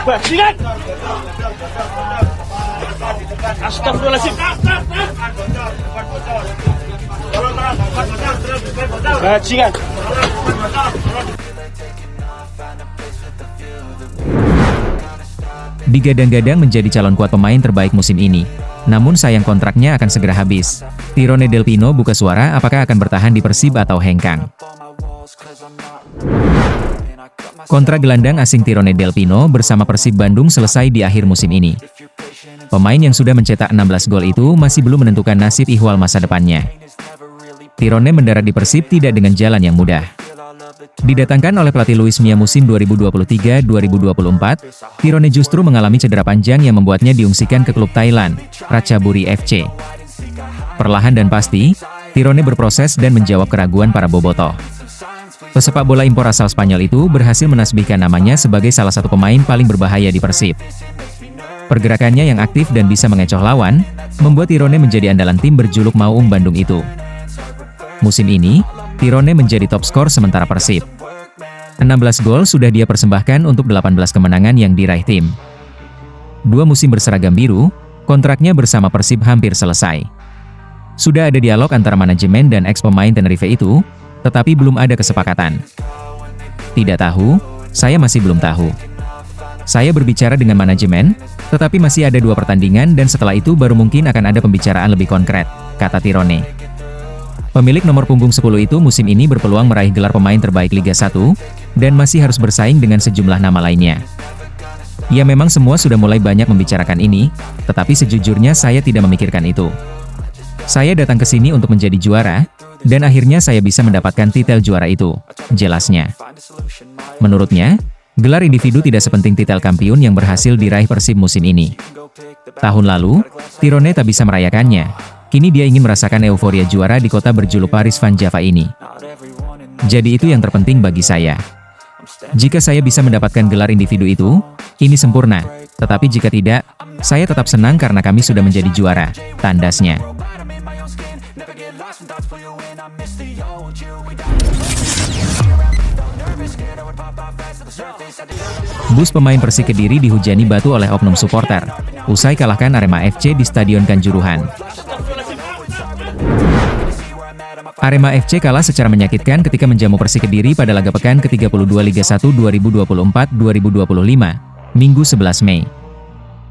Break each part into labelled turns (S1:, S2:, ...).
S1: Bajingan! Astagfirullahaladzim. Bajingan.
S2: Digadang-gadang menjadi calon kuat pemain terbaik musim ini. Namun sayang kontraknya akan segera habis. Tirone Del Pino buka suara apakah akan bertahan di Persib atau hengkang. Kontrak gelandang asing Tirone Del Pino bersama Persib Bandung selesai di akhir musim ini. Pemain yang sudah mencetak 16 gol itu masih belum menentukan nasib ihwal masa depannya. Tirone mendarat di Persib tidak dengan jalan yang mudah. Didatangkan oleh pelatih Luis Mia musim 2023-2024, Tirone justru mengalami cedera panjang yang membuatnya diungsikan ke klub Thailand, Ratchaburi FC. Perlahan dan pasti, Tirone berproses dan menjawab keraguan para bobotoh. Pesepak bola impor asal Spanyol itu berhasil menasbihkan namanya sebagai salah satu pemain paling berbahaya di Persib. Pergerakannya yang aktif dan bisa mengecoh lawan, membuat Tirone menjadi andalan tim berjuluk Maung Bandung itu. Musim ini, Tirone menjadi top skor sementara Persib. 16 gol sudah dia persembahkan untuk 18 kemenangan yang diraih tim. 2 musim berseragam biru, kontraknya bersama Persib hampir selesai. Sudah ada dialog antara manajemen dan ex-pemain Tenerife itu, tetapi belum ada kesepakatan. Tidak tahu, saya masih belum tahu. Saya berbicara dengan manajemen, tetapi masih ada 2 pertandingan dan setelah itu baru mungkin akan ada pembicaraan lebih konkret, kata Tirone. Pemilik nomor punggung 10 itu musim ini berpeluang meraih gelar pemain terbaik Liga 1, dan masih harus bersaing dengan sejumlah nama lainnya. Ya memang semua sudah mulai banyak membicarakan ini, tetapi sejujurnya saya tidak memikirkan itu. Saya datang ke sini untuk menjadi juara, dan akhirnya saya bisa mendapatkan titel juara itu, jelasnya. Menurutnya, gelar individu tidak sepenting titel kampiun yang berhasil diraih Persib musim ini. Tahun lalu, Tirone tak bisa merayakannya. Kini dia ingin merasakan euforia juara di kota berjuluk Paris Van Java ini. Jadi itu yang terpenting bagi saya. Jika saya bisa mendapatkan gelar individu itu, ini sempurna. Tetapi jika tidak, saya tetap senang karena kami sudah menjadi juara, tandasnya. Bus pemain Persik Kediri dihujani batu oleh oknum supporter, usai kalahkan Arema FC di Stadion Kanjuruhan. Arema FC kalah secara menyakitkan ketika menjamu Persik Kediri pada laga pekan ke-32 Liga 1 2024-2025, Minggu 11 Mei.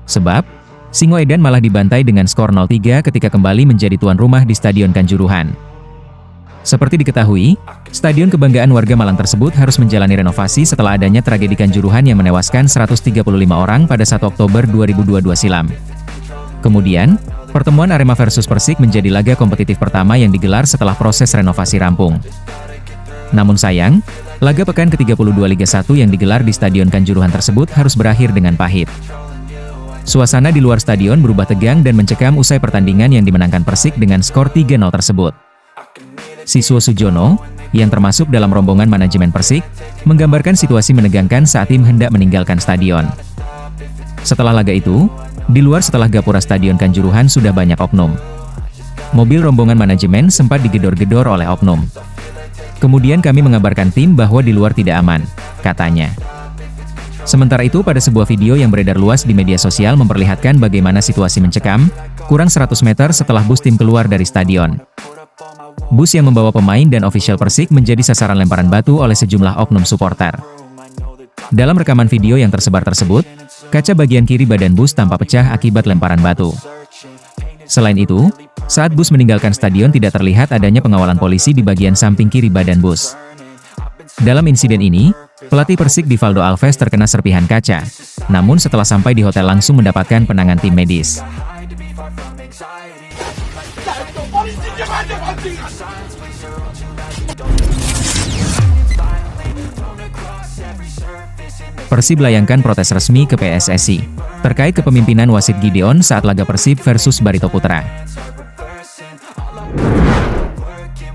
S2: Sebab, Singoedan malah dibantai dengan skor 0-3 ketika kembali menjadi tuan rumah di Stadion Kanjuruhan. Seperti diketahui, stadion kebanggaan warga Malang tersebut harus menjalani renovasi setelah adanya tragedi Kanjuruhan yang menewaskan 135 orang pada 1 Oktober 2022 silam. Kemudian, pertemuan Arema versus Persik menjadi laga kompetitif pertama yang digelar setelah proses renovasi rampung. Namun sayang, laga pekan ke-32 Liga 1 yang digelar di Stadion Kanjuruhan tersebut harus berakhir dengan pahit. Suasana di luar stadion berubah tegang dan mencekam usai pertandingan yang dimenangkan Persik dengan skor 3-0 tersebut. Siswo Sujono, yang termasuk dalam rombongan manajemen Persik, menggambarkan situasi menegangkan saat tim hendak meninggalkan stadion. Setelah laga itu, di luar setelah gapura Stadion Kanjuruhan sudah banyak oknum. Mobil rombongan manajemen sempat digedor-gedor oleh oknum. Kemudian kami mengabarkan tim bahwa di luar tidak aman, katanya. Sementara itu pada sebuah video yang beredar luas di media sosial memperlihatkan bagaimana situasi mencekam, kurang 100 meter setelah bus tim keluar dari stadion. Bus yang membawa pemain dan ofisial Persik menjadi sasaran lemparan batu oleh sejumlah oknum supporter. Dalam rekaman video yang tersebar tersebut, kaca bagian kiri badan bus tampak pecah akibat lemparan batu. Selain itu, saat bus meninggalkan stadion tidak terlihat adanya pengawalan polisi di bagian samping kiri badan bus. Dalam insiden ini, pelatih Persik Divaldo Alves terkena serpihan kaca, namun setelah sampai di hotel langsung mendapatkan penanganan tim medis. Persib layangkan protes resmi ke PSSI terkait kepemimpinan wasit Gideon saat laga Persib versus Barito Putra.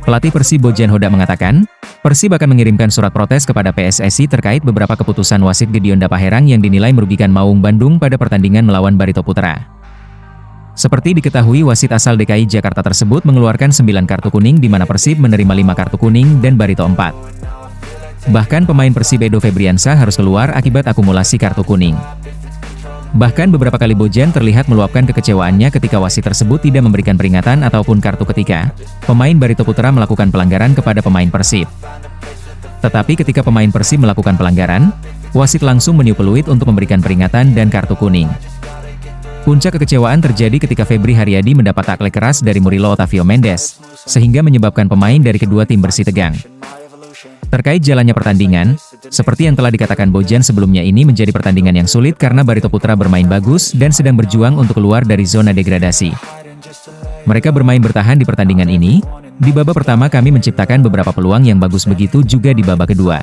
S2: Pelatih Persib Bojan Hodak mengatakan, Persib akan mengirimkan surat protes kepada PSSI terkait beberapa keputusan wasit Gideon Dapaherang yang dinilai merugikan Maung Bandung pada pertandingan melawan Barito Putra. Seperti diketahui, wasit asal DKI Jakarta tersebut mengeluarkan 9 kartu kuning di mana Persib menerima 5 kartu kuning dan Barito 4. Bahkan pemain Persib Edo Febriansyah harus keluar akibat akumulasi kartu kuning. Bahkan beberapa kali Bojan terlihat meluapkan kekecewaannya ketika wasit tersebut tidak memberikan peringatan ataupun kartu ketika pemain Barito Putra melakukan pelanggaran kepada pemain Persib. Tetapi ketika pemain Persib melakukan pelanggaran, wasit langsung meniup peluit untuk memberikan peringatan dan kartu kuning. Puncak kekecewaan terjadi ketika Febri Haryadi mendapat taklek keras dari Murilo Otavio Mendes, sehingga menyebabkan pemain dari kedua tim bersih tegang. Terkait jalannya pertandingan, seperti yang telah dikatakan Bojan sebelumnya, ini menjadi pertandingan yang sulit karena Barito Putra bermain bagus dan sedang berjuang untuk keluar dari zona degradasi. Mereka bermain bertahan di pertandingan ini. Di babak pertama kami menciptakan beberapa peluang yang bagus, begitu juga di babak kedua.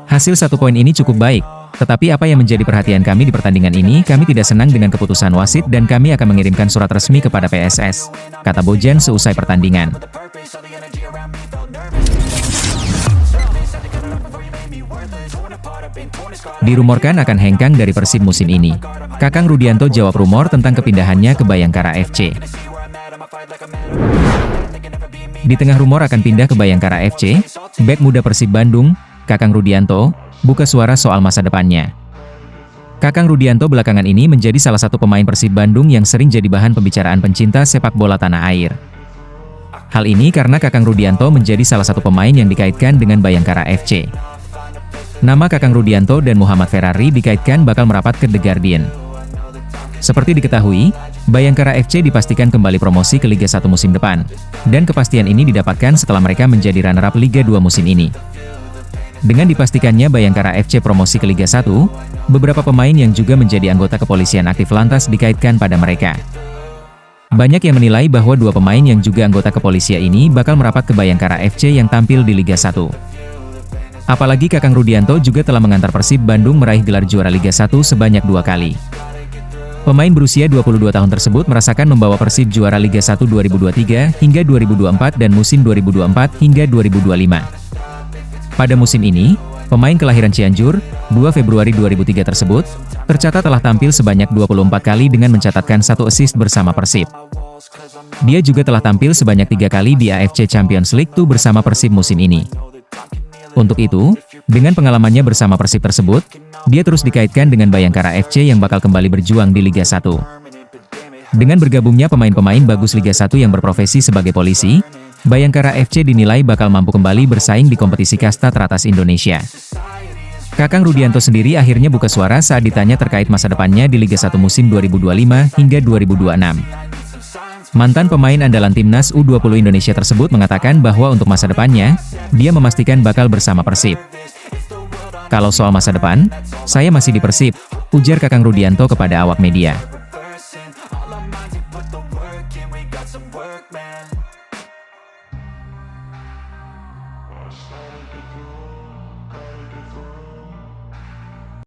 S2: Hasil 1 poin ini cukup baik, tetapi apa yang menjadi perhatian kami di pertandingan ini, kami tidak senang dengan keputusan wasit dan kami akan mengirimkan surat resmi kepada PSS, kata Bojan seusai pertandingan. Dirumorkan akan hengkang dari Persib musim ini. Kakang Rudianto jawab rumor tentang kepindahannya ke Bayangkara FC. Di tengah rumor akan pindah ke Bayangkara FC, bek muda Persib Bandung, Kakang Rudianto, buka suara soal masa depannya. Kakang Rudianto belakangan ini menjadi salah satu pemain Persib Bandung yang sering jadi bahan pembicaraan pencinta sepak bola tanah air. Hal ini karena Kakang Rudianto menjadi salah satu pemain yang dikaitkan dengan Bayangkara FC. Nama Kakang Rudianto dan Muhammad Ferrari dikaitkan bakal merapat ke The Guardian. Seperti diketahui, Bayangkara FC dipastikan kembali promosi ke Liga 1 musim depan, dan kepastian ini didapatkan setelah mereka menjadi runner-up Liga 2 musim ini. Dengan dipastikannya Bayangkara FC promosi ke Liga 1, beberapa pemain yang juga menjadi anggota kepolisian aktif lantas dikaitkan pada mereka. Banyak yang menilai bahwa 2 pemain yang juga anggota kepolisian ini bakal merapat ke Bayangkara FC yang tampil di Liga 1. Apalagi Kakang Rudianto juga telah mengantar Persib Bandung meraih gelar juara Liga 1 sebanyak 2 kali. Pemain berusia 22 tahun tersebut merasakan membawa Persib juara Liga 1 2023 hingga 2024 dan musim 2024 hingga 2025. Pada musim ini, pemain kelahiran Cianjur, 2 Februari 2003 tersebut, tercatat telah tampil sebanyak 24 kali dengan mencatatkan 1 assist bersama Persib. Dia juga telah tampil sebanyak 3 kali di AFC Champions League 2 bersama Persib musim ini. Untuk itu, dengan pengalamannya bersama Persib tersebut, dia terus dikaitkan dengan Bayangkara FC yang bakal kembali berjuang di Liga 1. Dengan bergabungnya pemain-pemain bagus Liga 1 yang berprofesi sebagai polisi, Bayangkara FC dinilai bakal mampu kembali bersaing di kompetisi kasta teratas Indonesia. Kakang Rudianto sendiri akhirnya buka suara saat ditanya terkait masa depannya di Liga 1 musim 2025 hingga 2026. Mantan pemain andalan timnas U20 Indonesia tersebut mengatakan bahwa untuk masa depannya, dia memastikan bakal bersama Persib. Kalau soal masa depan, saya masih di Persib, ujar Kakang Rudianto kepada awak media.